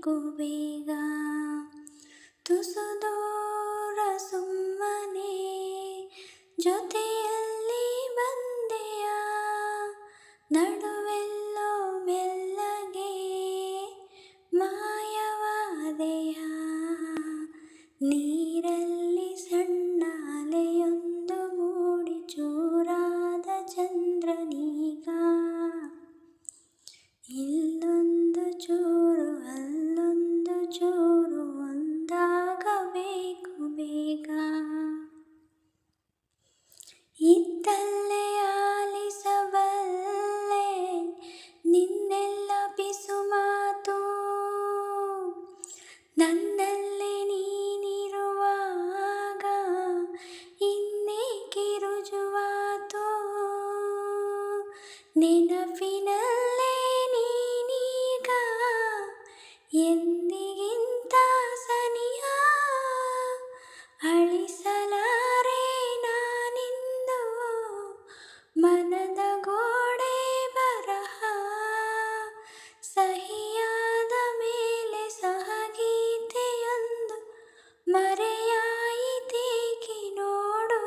ಆಗಬೇಕು ಬೇಗ. ತುಸು ದೂರ ಸುಮ್ಮನೆ ಜೊತೆಯಲ್ಲಿ ಬಂದೆಯ, ನಡುವೆಲ್ಲೋ ಮೆಲ್ಲಗೆ ಮಾಯವಾದೆಯ. ನೀರಲ್ಲಿ ಸಣ್ಣ ಅಲೆಯೊಂದು ಮೂಡಿ ಚೂರಾದ ಚಂದ್ರನೀಗ. ಇಲ್ಲೊಂದು ಚೂರು ಅಲ್ಲೊಂದು ಚೂರು ಒಂದಾಗಬೇಕು ಬೇಗ. ಇದ್ದಲ್ಲೇ ಆಲಿಸಬಲ್ಲೆ ನಿನ್ನೆಲ್ಲ ಪಿಸು ಮಾತು, ನನ್ನಲ್ಲಿ ನೀನಿರುವಾಗ ಇನ್ನೇಕೆ ರುಜುವಾತು. ನೆನಪಿನಲ್ಲೇ ನೀನೀಗ ಎಂದಿಗಿಂತ ಸನಿಹ, ಅಳಿಸಲಾರೆ ನಾನಿಂದು ಮನದ ಗೋಡೆ ಬರಹ. ಸಹಿಯಾದ ಮೇಲೆ ಸಹಗೀತೆಯೊಂದು ಮರೆಯಾಯಿತೇಕೆ ನೋಡು.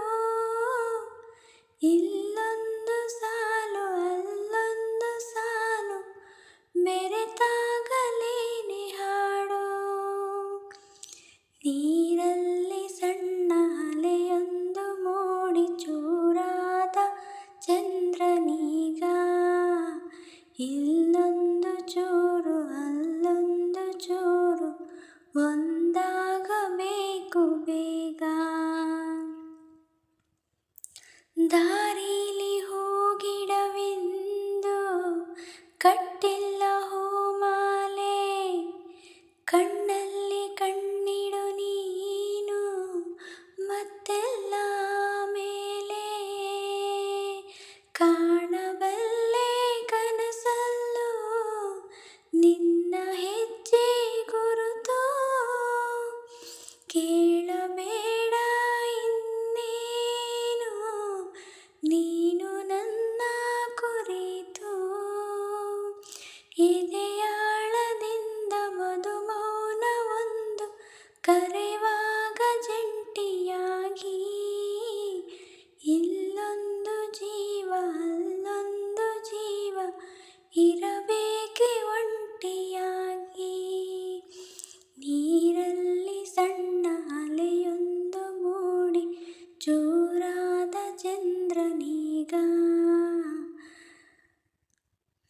ಇಲ್ಲೊಂದು ಸಾಲು ಅಲ್ಲೊಂದು ಸಾಲು ಮೆರೆತಾಗಲೇನೆ ಹಾಡು. ನೀರಲ್ಲಿ ಸಣ್ಣ ಅಲೆಯೊಂದು ಮೂಡಿ ಚೂರಾದ ಚಂದ್ರನೀಗ. ಇಲ್ಲೊಂದು ಚೂರು ಅಲ್ಲೊಂದು ಚೂರು ಒಂದಾಗಬೇಕು ಬೇಗ. ದಾರಿಲಿ ಹೂಗಿಡವಿಂದು ಕಟ್ಟಿಲ್ಲ ಹೂಮಾಲೆ, ಕಣ್ಣಲ್ಲಿ ಕಣ್ಣಿಡು ನೀನು ಮತ್ತೆಲ್ಲ ಮೇಲೆ. ಕಾಣಬಲ್ಲೆ ಕನಸಲ್ಲೂ ನಿನ್ನ ಹೆಜ್ಜೆ ಗುರುತು, ಕೇಳಬೇಡ ಇನ್ನೇನು ನೀನು ನನ್ನ ಕುರಿತು. ಎದೆಯಾಳದಿಂದ ಮಧುಮೌನವೊಂದು ಕರೆವಾಗ ಜಂಟಿಯಾಗಿ, ಇಲ್ಲೊಂದು ಜೀವ ಅಲ್ಲೊಂದು ಜೀವ ಇರಬೇಕೆ ಒಂಟಿಯಾಗಿ. ನೀರಲ್ಲಿ ಸಣ್ಣ ಅಲೆಯೊಂದು ಮೂಡಿ ಚೂರಾದ ಚಂದ್ರನೀಗ.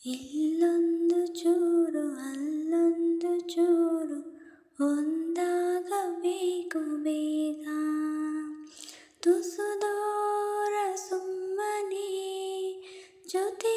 ಇಲ್ಲೊಂದು ಚೂರು ಅಲ್ಲೊಂದು ಚೂರು ಒಂದಾಗಬೇಕು ಬೇಗ. ತುಸು ದೂರ ಸುಮ್ಮನೆ ಜೊತೆ